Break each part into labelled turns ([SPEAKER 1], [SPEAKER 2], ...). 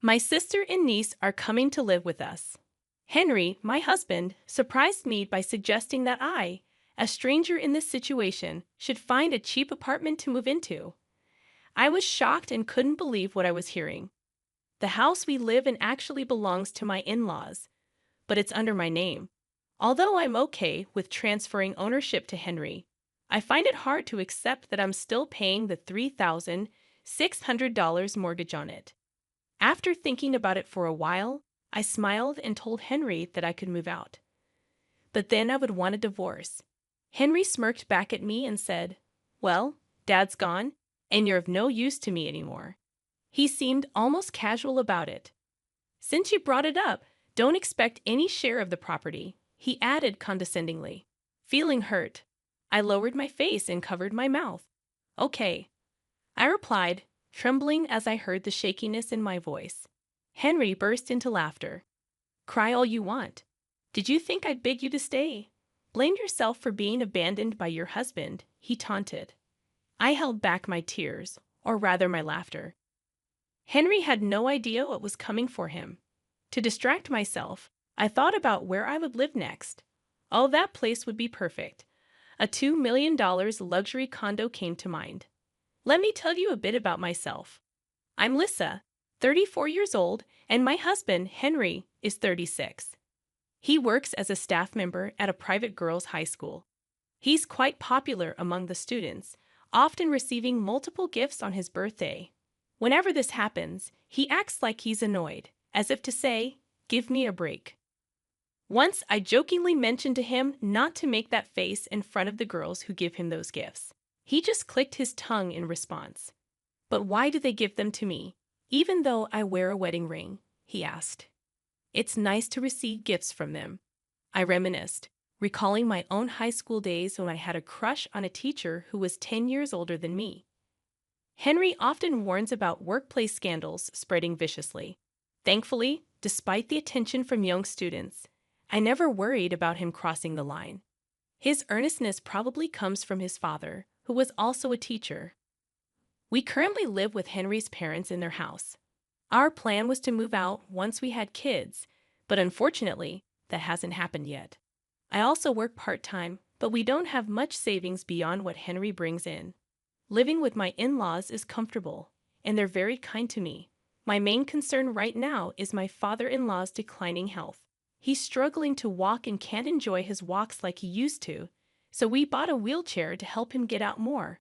[SPEAKER 1] My sister and niece are coming to live with us. Henry, my husband, surprised me by suggesting that I, a stranger in this situation, should find a cheap apartment to move into. I was shocked and couldn't believe what I was hearing. The house we live in actually belongs to my in-laws, but it's under my name. Although I'm okay with transferring ownership to Henry, I find it hard to accept that I'm still paying the $3,600 mortgage on it. After thinking about it for a while, I smiled and told Henry that I could move out. But then I would want a divorce. Henry smirked back at me and said, "Well, Dad's gone, and you're of no use to me anymore." He seemed almost casual about it. "Since you brought it up, don't expect any share of the property," he added condescendingly. Feeling hurt, I lowered my face and covered my mouth. "Okay," I replied, trembling as I heard the shakiness in my voice. Henry burst into laughter. "Cry all you want. Did you think I'd beg you to stay? Blame yourself for being abandoned by your husband," he taunted. I held back my tears, or rather my laughter. Henry had no idea what was coming for him. To distract myself, I thought about where I would live next. Oh, that place would be perfect. A $2 million luxury condo came to mind. Let me tell you a bit about myself. I'm Lisa, 34 years old, and my husband, Henry, is 36. He works as a staff member at a private girls' high school. He's quite popular among the students, often receiving multiple gifts on his birthday. Whenever this happens, he acts like he's annoyed, as if to say, "Give me a break." Once I jokingly mentioned to him not to make that face in front of the girls who give him those gifts. He just clicked his tongue in response. "But why do they give them to me, even though I wear a wedding ring?" he asked. "It's nice to receive gifts from them," I reminisced, recalling my own high school days when I had a crush on a teacher who was 10 years older than me. Henry often warns about workplace scandals spreading viciously. Thankfully, despite the attention from young students, I never worried about him crossing the line. His earnestness probably comes from his father, who was also a teacher. We currently live with Henry's parents in their house. Our plan was to move out once we had kids, but unfortunately, that hasn't happened yet. I also work part-time, but we don't have much savings beyond what Henry brings in. Living with my in-laws is comfortable, and they're very kind to me. My main concern right now is my father-in-law's declining health. He's struggling to walk and can't enjoy his walks like he used to, so we bought a wheelchair to help him get out more.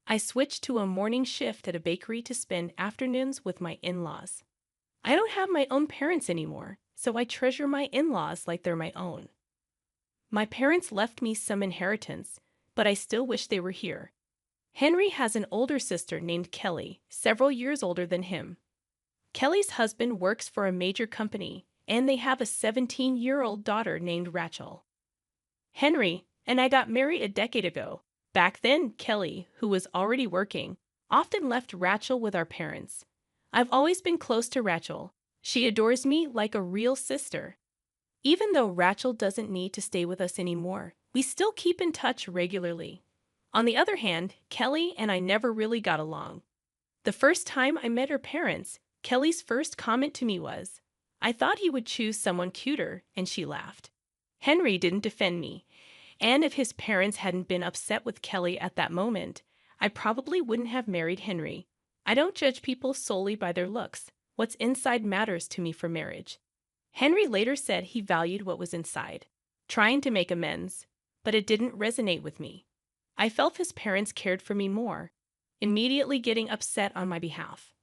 [SPEAKER 1] I switched to a morning shift at a bakery to spend afternoons with my in-laws. I don't have my own parents anymore, so I treasure my in-laws like they're my own. My parents left me some inheritance, but I still wish they were here. Henry has an older sister named Kelly, several years older than him. Kelly's husband works for a major company, and they have a 17-year-old daughter named Rachel. Henry and I got married a decade ago. Back then, Kelly, who was already working, often left Rachel with our parents. I've always been close to Rachel. She adores me like a real sister. Even though Rachel doesn't need to stay with us anymore, we still keep in touch regularly. On the other hand, Kelly and I never really got along. The first time I met her parents, Kelly's first comment to me was, "I thought he would choose someone cuter," and she laughed. Henry didn't defend me, and if his parents hadn't been upset with Kelly at that moment, I probably wouldn't have married Henry. I don't judge people solely by their looks. What's inside matters to me for marriage. Henry later said he valued what was inside, trying to make amends, but it didn't resonate with me. I felt his parents cared for me more, immediately getting upset on my behalf.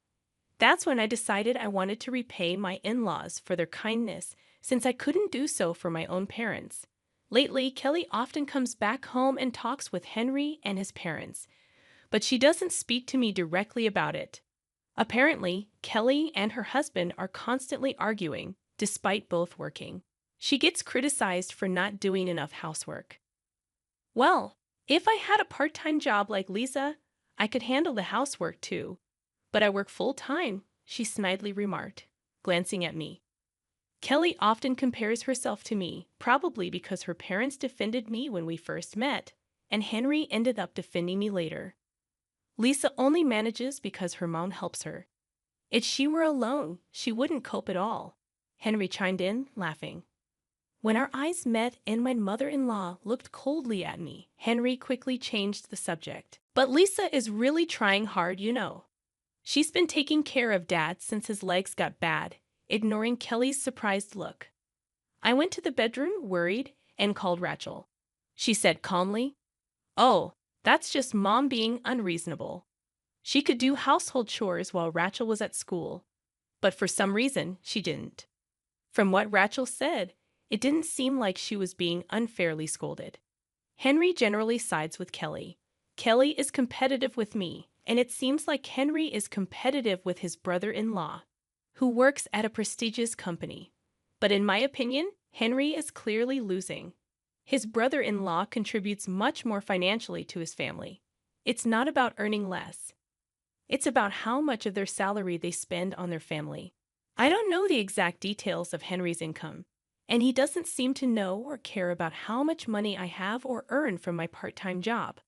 [SPEAKER 1] That's when I decided I wanted to repay my in-laws for their kindness, since I couldn't do so for my own parents. Lately, Kelly often comes back home and talks with Henry and his parents, but she doesn't speak to me directly about it. Apparently, Kelly and her husband are constantly arguing, despite both working. She gets criticized for not doing enough housework. "Well, if I had a part-time job like Lisa, I could handle the housework too. But I work full-time," she snidely remarked, glancing at me. Kelly often compares herself to me, probably because her parents defended me when we first met, and Henry ended up defending me later. Lisa only manages because her mom helps her. If she were alone, she wouldn't cope at all, Henry chimed in, laughing. When our eyes met and my mother-in-law looked coldly at me, Henry quickly changed the subject. But Lisa is really trying hard, you know. She's been taking care of Dad since his legs got bad, ignoring Kelly's surprised look. I went to the bedroom, worried, and called Rachel. She said calmly, "Oh, that's just Mom being unreasonable." She could do household chores while Rachel was at school, but for some reason, she didn't. From what Rachel said, it didn't seem like she was being unfairly scolded. Henry generally sides with Kelly. Kelly is competitive with me, and it seems like Henry is competitive with his brother-in-law, who works at a prestigious company. But in my opinion, Henry is clearly losing. His brother-in-law contributes much more financially to his family. It's not about earning less. It's about how much of their salary they spend on their family. I don't know the exact details of Henry's income, and he doesn't seem to know or care about how much money I have or earn from my part-time job.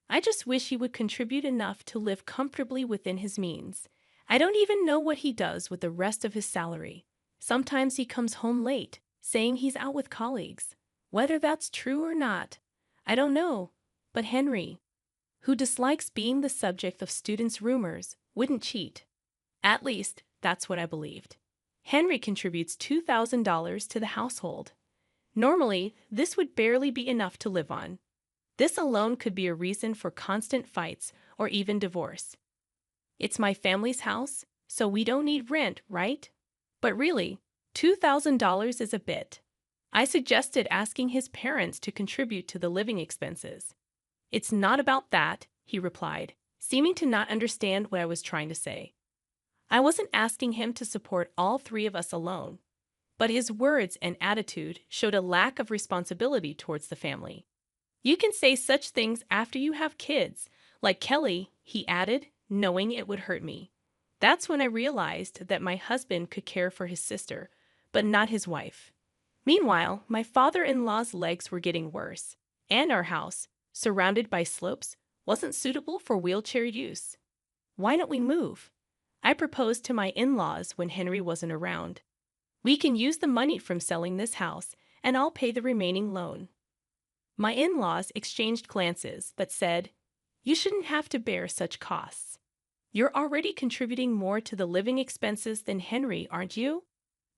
[SPEAKER 1] I just wish he would contribute enough to live comfortably within his means. I don't even know what he does with the rest of his salary. Sometimes he comes home late, saying he's out with colleagues. Whether that's true or not, I don't know. But Henry, who dislikes being the subject of students' rumors, wouldn't cheat. At least, that's what I believed. Henry contributes $2,000 to the household. Normally, this would barely be enough to live on. This alone could be a reason for constant fights or even divorce. It's my family's house, so we don't need rent, right? But really, $2,000 is a bit. I suggested asking his parents to contribute to the living expenses. "It's not about that," he replied, seeming to not understand what I was trying to say. I wasn't asking him to support all three of us alone, but his words and attitude showed a lack of responsibility towards the family. "You can say such things after you have kids, like Kelly," he added, knowing it would hurt me. That's when I realized that my husband could care for his sister, but not his wife. Meanwhile, my father-in-law's legs were getting worse, and our house, surrounded by slopes, wasn't suitable for wheelchair use. "Why don't we move?" I proposed to my in-laws when Henry wasn't around. "We can use the money from selling this house, and I'll pay the remaining loan." My in-laws exchanged glances but said, "You shouldn't have to bear such costs. You're already contributing more to the living expenses than Henry, aren't you?"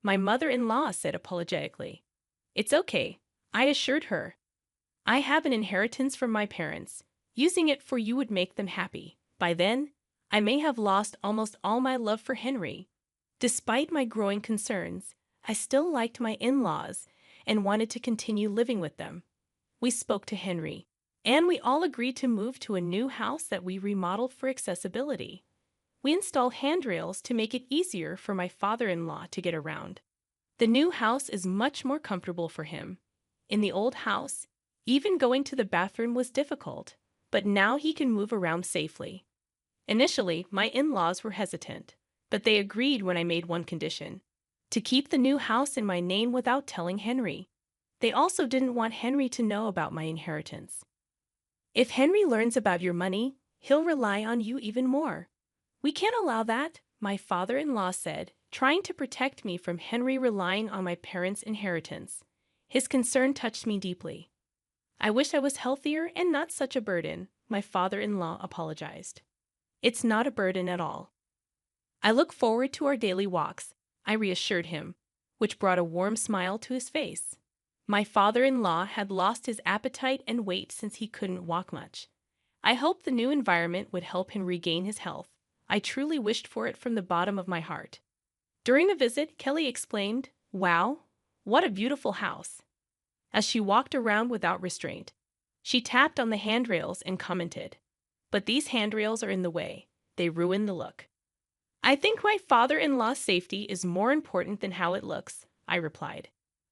[SPEAKER 1] My mother-in-law said apologetically. "It's okay," I assured her. "I have an inheritance from my parents. Using it for you would make them happy. By then, I may have lost almost all my love for Henry." Despite my growing concerns, I still liked my in-laws and wanted to continue living with them. We spoke to Henry, and we all agreed to move to a new house that we remodeled for accessibility. We installed handrails to make it easier for my father-in-law to get around. The new house is much more comfortable for him. In the old house, even going to the bathroom was difficult, but now he can move around safely. Initially, my in-laws were hesitant, but they agreed when I made one condition: to keep the new house in my name without telling Henry. They also didn't want Henry to know about my inheritance. "If Henry learns about your money, he'll rely on you even more." "We can't allow that," my father-in-law said, trying to protect me from Henry relying on my parents' inheritance. His concern touched me deeply. "I wish I was healthier and not such a burden," my father-in-law apologized. "It's not a burden at all. I look forward to our daily walks," I reassured him, which brought a warm smile to his face. My father-in-law had lost his appetite and weight since he couldn't walk much. I hoped the new environment would help him regain his health. I truly wished for it from the bottom of my heart. During the visit, Kelly exclaimed, "Wow, what a beautiful house," as she walked around without restraint. She tapped on the handrails and commented, "But these handrails are in the way. They ruin the look." "I think my father-in-law's safety is more important than how it looks," I replied.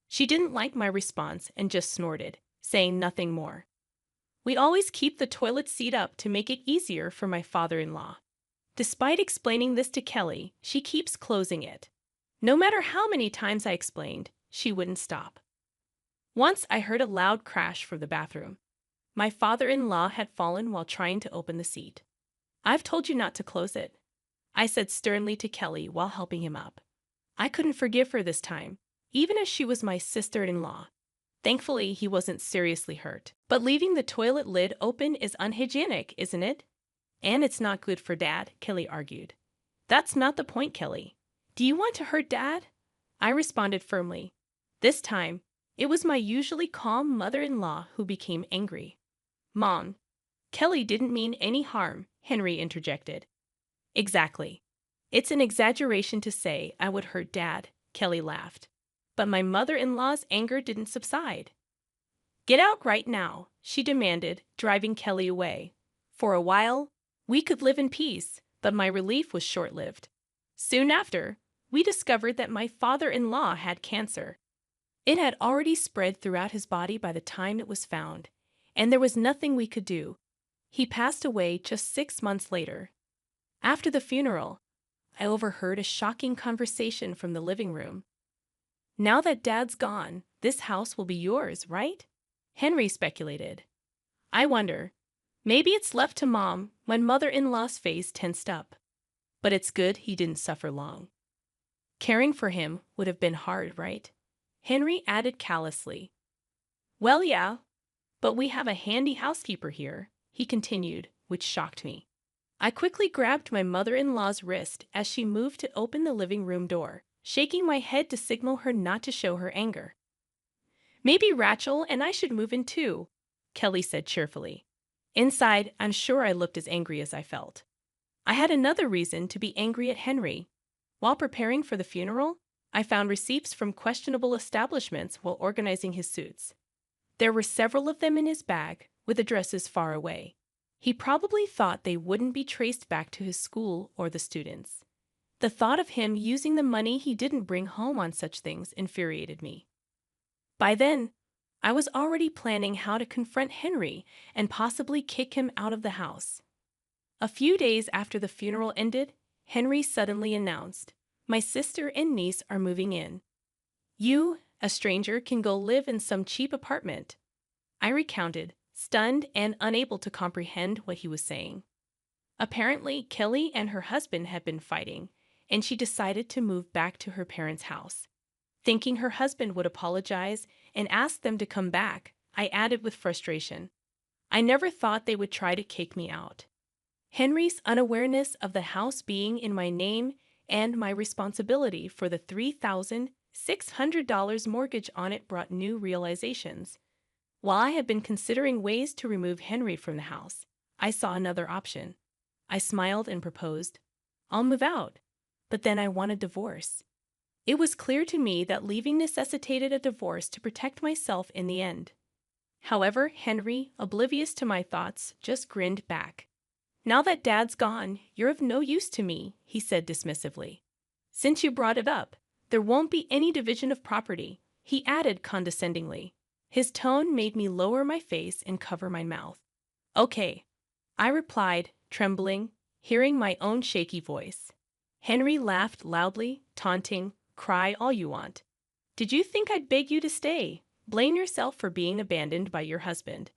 [SPEAKER 1] She didn't like my response and just snorted, saying nothing more. We always keep the toilet seat up to make it easier for my father-in-law. Despite explaining this to Kelly, she keeps closing it. No matter how many times I explained, she wouldn't stop. Once I heard a loud crash from the bathroom. My father-in-law had fallen while trying to open the seat. "I've told you not to close it." I said sternly to Kelly while helping him up. I couldn't forgive her this time, even as she was my sister-in-law. Thankfully, he wasn't seriously hurt. But leaving the toilet lid open is unhygienic, isn't it? And it's not good for Dad, Kelly argued. That's not the point, Kelly. Do you want to hurt Dad? I responded firmly. This time, it was my usually calm mother-in-law who became angry. Mom, Kelly didn't mean any harm, Henry interjected. Exactly. It's an exaggeration to say I would hurt Dad, Kelly laughed. But my mother-in-law's anger didn't subside. Get out right now, she demanded, driving Kelly away. For a while, we could live in peace, but my relief was short-lived. Soon after, we discovered that my father-in-law had cancer. It had already spread throughout his body by the time it was found, and there was nothing we could do. He passed away just 6 months later. After the funeral, I overheard a shocking conversation from the living room. Now that Dad's gone, this house will be yours, right? Henry speculated. I wonder. Maybe it's left to Mom when mother-in-law's face tensed up. But it's good he didn't suffer long. Caring for him would have been hard, right? Henry added callously. Well, yeah, but we have a handy housekeeper here, he continued, which shocked me. I quickly grabbed my mother-in-law's wrist as she moved to open the living room door, shaking my head to signal her not to show her anger. Maybe Rachel and I should move in too, Kelly said cheerfully. Inside, I'm sure I looked as angry as I felt. I had another reason to be angry at Henry. While preparing for the funeral, I found receipts from questionable establishments while organizing his suits. There were several of them in his bag, with addresses far away. He probably thought they wouldn't be traced back to his school or the students. The thought of him using the money he didn't bring home on such things infuriated me. By then, I was already planning how to confront Henry and possibly kick him out of the house. A few days after the funeral ended, Henry suddenly announced, "My sister and niece are moving in. You, a stranger, can go live in some cheap apartment." I recounted, stunned and unable to comprehend what he was saying. Apparently, Kelly and her husband had been fighting, and she decided to move back to her parents' house. Thinking her husband would apologize and ask them to come back, I added with frustration, I never thought they would try to kick me out. Henry's unawareness of the house being in my name and my responsibility for the $3,600 mortgage on it brought new realizations. While I had been considering ways to remove Henry from the house, I saw another option. I smiled and proposed, I'll move out, but then I want a divorce. It was clear to me that leaving necessitated a divorce to protect myself in the end. However, Henry, oblivious to my thoughts, just grinned back. Now that Dad's gone, you're of no use to me, he said dismissively. Since you brought it up, there won't be any division of property, he added condescendingly. His tone made me lower my face and cover my mouth. Okay, I replied, trembling, hearing my own shaky voice. Henry laughed loudly, taunting, cry all you want. Did you think I'd beg you to stay? Blame yourself for being abandoned by your husband.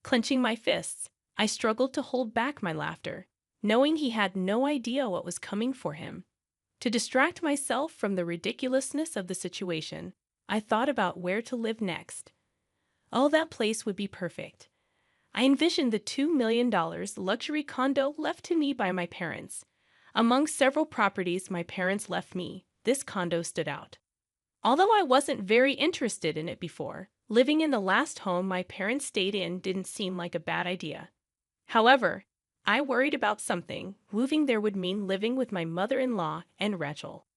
[SPEAKER 1] Clenching my fists, I struggled to hold back my laughter, knowing he had no idea what was coming for him. To distract myself from the ridiculousness of the situation, I thought about where to live next. Oh, that place would be perfect. I envisioned the $2 million luxury condo left to me by my parents. Among several properties my parents left me, this condo stood out. Although I wasn't very interested in it before, living in the last home my parents stayed in didn't seem like a bad idea. However, I worried about something. Moving there would mean living with my mother-in-law and Rachel.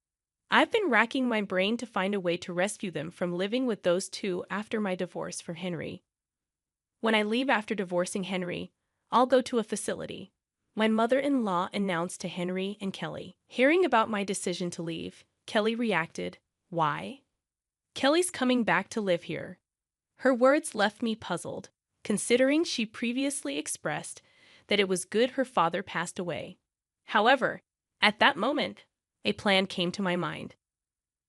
[SPEAKER 1] I've been racking my brain to find a way to rescue them from living with those two after my divorce from Henry. When I leave after divorcing Henry, I'll go to a facility. My mother-in-law announced to Henry and Kelly. Hearing about my decision to leave, Kelly reacted, "Why?" "Kelly's coming back to live here." Her words left me puzzled, considering she previously expressed that it was good her father passed away. However, at that moment, a plan came to my mind.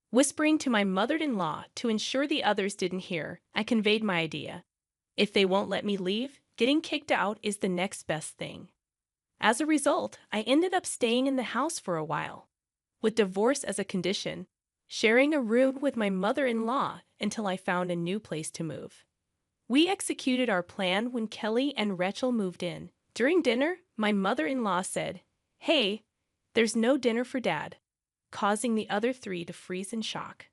[SPEAKER 1] Whispering to my mother-in-law to ensure the others didn't hear, I conveyed my idea. If they won't let me leave, getting kicked out is the next best thing. As a result, I ended up staying in the house for a while, with divorce as a condition, sharing a room with my mother-in-law until I found a new place to move. We executed our plan when Kelly and Rachel moved in. During dinner, my mother-in-law said, "Hey, there's no dinner for Dad," causing the other three to freeze in shock.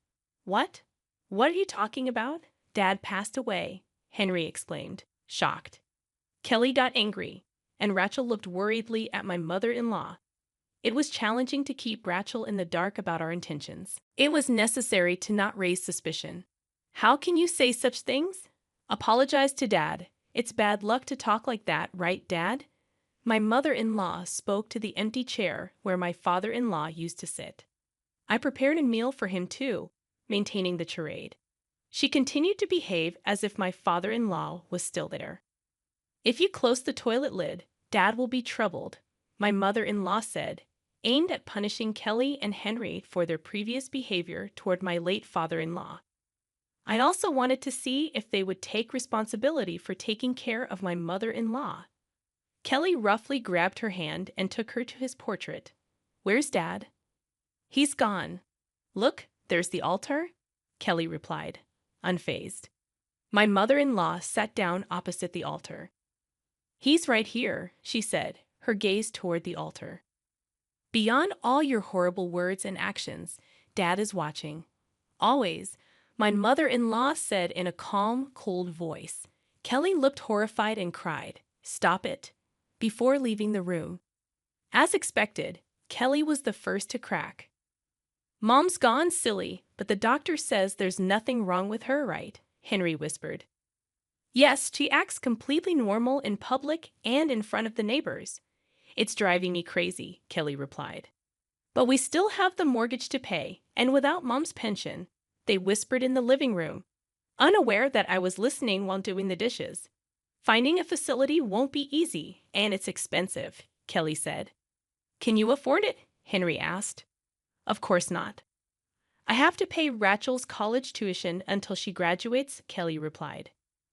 [SPEAKER 1] "What? What are you talking about?" "Dad passed away," Henry exclaimed, shocked. Kelly got angry, and Rachel looked worriedly at my mother-in-law. It was challenging to keep Rachel in the dark about our intentions. It was necessary to not raise suspicion. "How can you say such things?" "Apologize to Dad. It's bad luck to talk like that, right, Dad?" My mother-in-law spoke to the empty chair where my father-in-law used to sit. I prepared a meal for him too, maintaining the charade. She continued to behave as if my father-in-law was still there. "If you close the toilet lid, Dad will be troubled," my mother-in-law said, aimed at punishing Kelly and Henry for their previous behavior toward my late father-in-law. I also wanted to see if they would take responsibility for taking care of my mother-in-law. Kelly roughly grabbed her hand and took her to his portrait. "Where's Dad?" "He's gone." "Look, there's the altar," Kelly replied, unfazed. My mother-in-law sat down opposite the altar. "He's right here," she said, her gaze toward the altar. "Beyond all your horrible words and actions, Dad is watching. Always," my mother-in-law said in a calm, cold voice. Kelly looked horrified and cried, "Stop it," before leaving the room. As expected, Kelly was the first to crack. "Mom's gone, silly, but the doctor says there's nothing wrong with her, right?" Henry whispered. "Yes, she acts completely normal in public and in front of the neighbors. It's driving me crazy," Kelly replied. "But we still have the mortgage to pay, and without Mom's pension," they whispered in the living room, unaware that I was listening while doing the dishes. "Finding a facility won't be easy, and it's expensive," Kelly said. "Can you afford it?" Henry asked. "Of course not." "I have to pay Rachel's college tuition until she graduates," Kelly replied.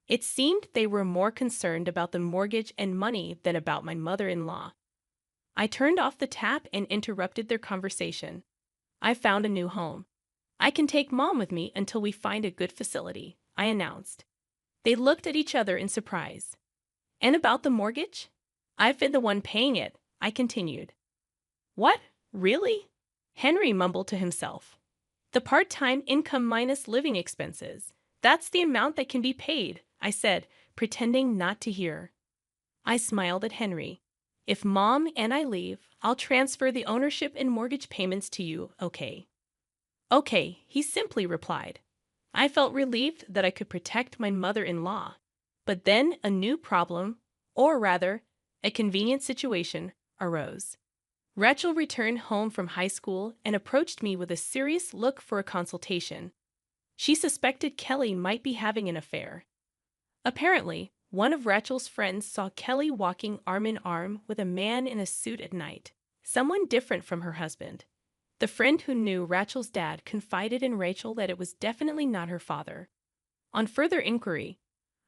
[SPEAKER 1] It seemed they were more concerned about the mortgage and money than about my mother-in-law. I turned off the tap and interrupted their conversation. "I found a new home. I can take Mom with me until we find a good facility," I announced. They looked at each other in surprise. "And about the mortgage?" "I've been the one paying it," I continued. "What? Really?" Henry mumbled to himself. "The part-time income minus living expenses. That's the amount that can be paid," I said, pretending not to hear. I smiled at Henry. "If Mom and I leave, I'll transfer the ownership and mortgage payments to you, okay?" "Okay," he simply replied. I felt relieved that I could protect my mother-in-law. But then a new problem, or rather, a convenient situation, arose. Rachel returned home from high school and approached me with a serious look for a consultation. She suspected Kelly might be having an affair. Apparently, one of Rachel's friends saw Kelly walking arm in arm with a man in a suit at night, someone different from her husband. The friend who knew Rachel's dad confided in Rachel that it was definitely not her father. On further inquiry,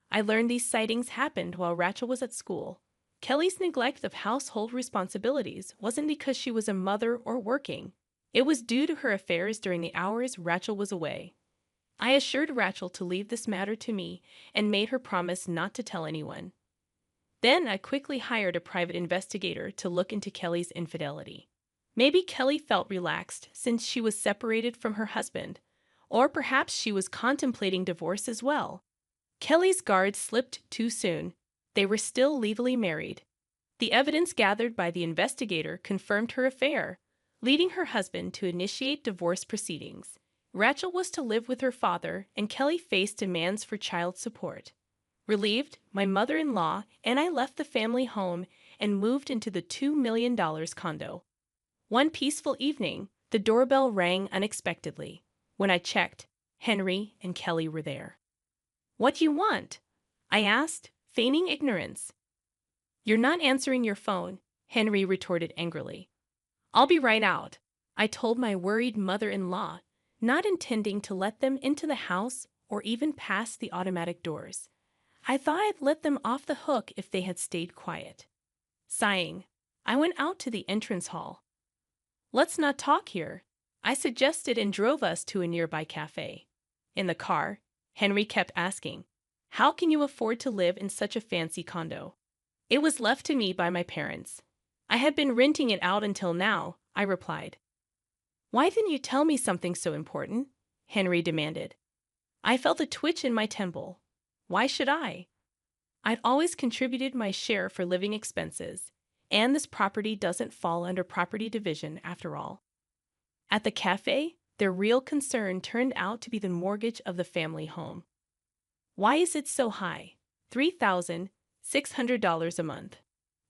[SPEAKER 1] I learned these sightings happened while Rachel was at school. Kelly's neglect of household responsibilities wasn't because she was a mother or working. It was due to her affairs during the hours Rachel was away. I assured Rachel to leave this matter to me and made her promise not to tell anyone. Then I quickly hired a private investigator to look into Kelly's infidelity. Maybe Kelly felt relaxed since she was separated from her husband, or perhaps she was contemplating divorce as well. Kelly's guard slipped too soon. They were still legally married. The evidence gathered by the investigator confirmed her affair, leading her husband to initiate divorce proceedings. Rachel was to live with her father, and Kelly faced demands for child support. Relieved, my mother-in-law and I left the family home and moved into the $2 million condo. One peaceful evening, the doorbell rang unexpectedly. When I checked, Henry and Kelly were there. "What do you want?" I asked, feigning ignorance. "You're not answering your phone," Henry retorted angrily. "I'll be right out," I told my worried mother-in-law, not intending to let them into the house or even past the automatic doors. I thought I'd let them off the hook if they had stayed quiet. Sighing, I went out to the entrance hall. "Let's not talk here," I suggested and drove us to a nearby cafe. In the car, Henry kept asking, "How can you afford to live in such a fancy condo?" "It was left to me by my parents. I had been renting it out until now," I replied. "Why didn't you tell me something so important?" Henry demanded. I felt a twitch in my temple. Why should I? I'd always contributed my share for living expenses, and this property doesn't fall under property division after all. At the cafe, their real concern turned out to be the mortgage of the family home. "Why is it so high? $3,600 a month."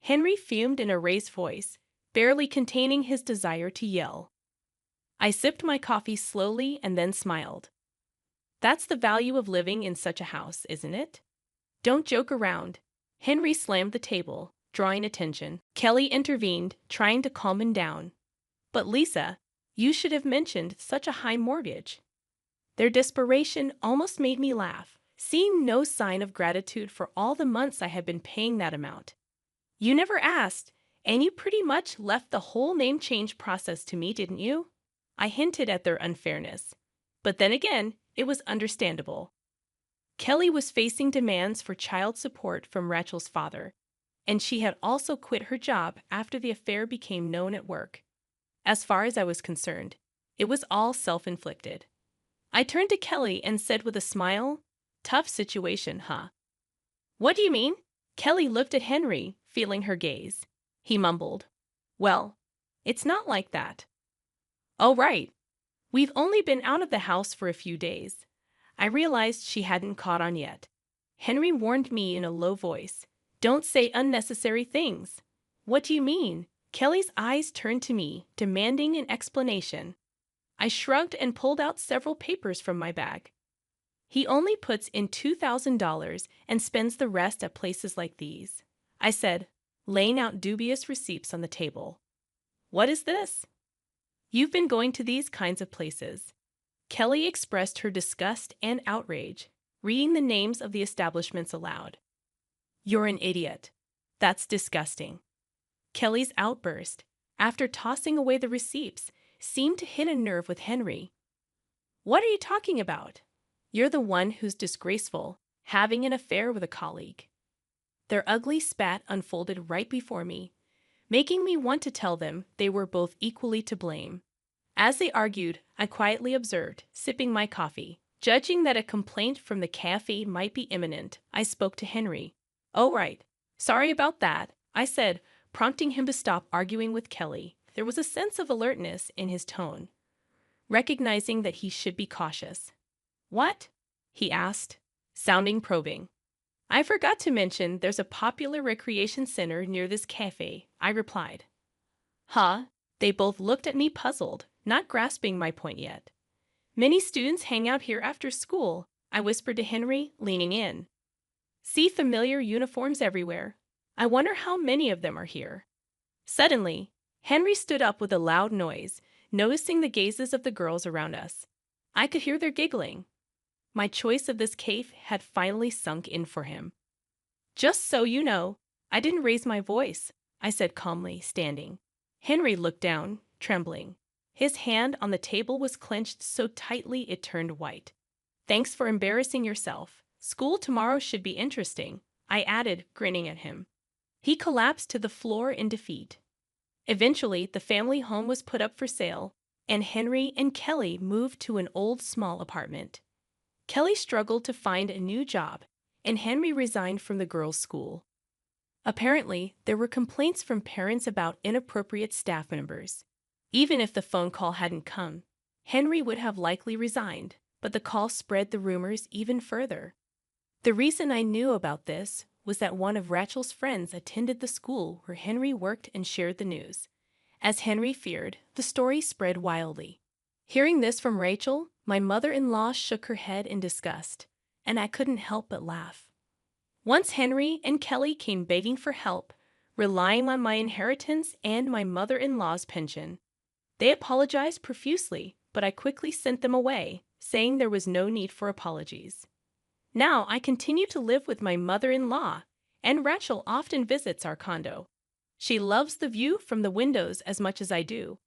[SPEAKER 1] Henry fumed in a raised voice, barely containing his desire to yell. I sipped my coffee slowly and then smiled. "That's the value of living in such a house, isn't it? Don't joke around." Henry slammed the table, drawing attention. Kelly intervened, trying to calm him down. "But Lisa, you should have mentioned such a high mortgage." Their desperation almost made me laugh, seeing no sign of gratitude for all the months I had been paying that amount. "You never asked, and you pretty much left the whole name change process to me, didn't you?" I hinted at their unfairness. But then again, it was understandable. Kelly was facing demands for child support from Rachel's father, and she had also quit her job after the affair became known at work. As far as I was concerned, it was all self-inflicted. I turned to Kelly and said with a smile, "Tough situation, huh?" "What do you mean?" Kelly looked at Henry, feeling her gaze. He mumbled, "Well, it's not like that." "Oh, right. We've only been out of the house for a few days." I realized she hadn't caught on yet. Henry warned me in a low voice, "Don't say unnecessary things." "What do you mean?" Kelly's eyes turned to me, demanding an explanation. I shrugged and pulled out several papers from my bag. "He only puts in $2,000 and spends the rest at places like these," I said, laying out dubious receipts on the table. "What is this?" "You've been going to these kinds of places." Kelly expressed her disgust and outrage, reading the names of the establishments aloud. "You're an idiot. That's disgusting." Kelly's outburst, after tossing away the receipts, seemed to hit a nerve with Henry. "What are you talking about? You're the one who's disgraceful, having an affair with a colleague." Their ugly spat unfolded right before me, making me want to tell them they were both equally to blame. As they argued, I quietly observed, sipping my coffee. Judging that a complaint from the cafe might be imminent, I spoke to Henry. "Oh, right. Sorry about that," I said, prompting him to stop arguing with Kelly. There was a sense of alertness in his tone, recognizing that he should be cautious. "What?" he asked, sounding probing. "I forgot to mention there's a popular recreation center near this cafe," I replied. "Huh?" They both looked at me puzzled, not grasping my point yet. "Many students hang out here after school," I whispered to Henry, leaning in. "See familiar uniforms everywhere. I wonder how many of them are here." Suddenly, Henry stood up with a loud noise, noticing the gazes of the girls around us. I could hear their giggling. My choice of this cafe had finally sunk in for him. "Just so you know, I didn't raise my voice," I said calmly, standing. Henry looked down, trembling. His hand on the table was clenched so tightly it turned white. "Thanks for embarrassing yourself. School tomorrow should be interesting," I added, grinning at him. He collapsed to the floor in defeat. Eventually, the family home was put up for sale, and Henry and Kelly moved to an old small apartment. Kelly struggled to find a new job, and Henry resigned from the girls' school. Apparently, there were complaints from parents about inappropriate staff members. Even if the phone call hadn't come, Henry would have likely resigned, but the call spread the rumors even further. The reason I knew about this was that one of Rachel's friends attended the school where Henry worked and shared the news. As Henry feared, the story spread wildly. Hearing this from Rachel, my mother-in-law shook her head in disgust, and I couldn't help but laugh. Once Henry and Kelly came begging for help, relying on my inheritance and my mother-in-law's pension. They apologized profusely, but I quickly sent them away, saying there was no need for apologies. Now I continue to live with my mother-in-law, and Rachel often visits our condo. She loves the view from the windows as much as I do.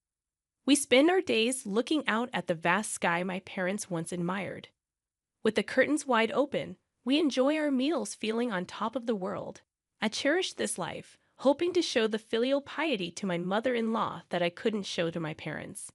[SPEAKER 1] We spend our days looking out at the vast sky my parents once admired. With the curtains wide open, we enjoy our meals feeling on top of the world. I cherish this life, hoping to show the filial piety to my mother-in-law that I couldn't show to my parents.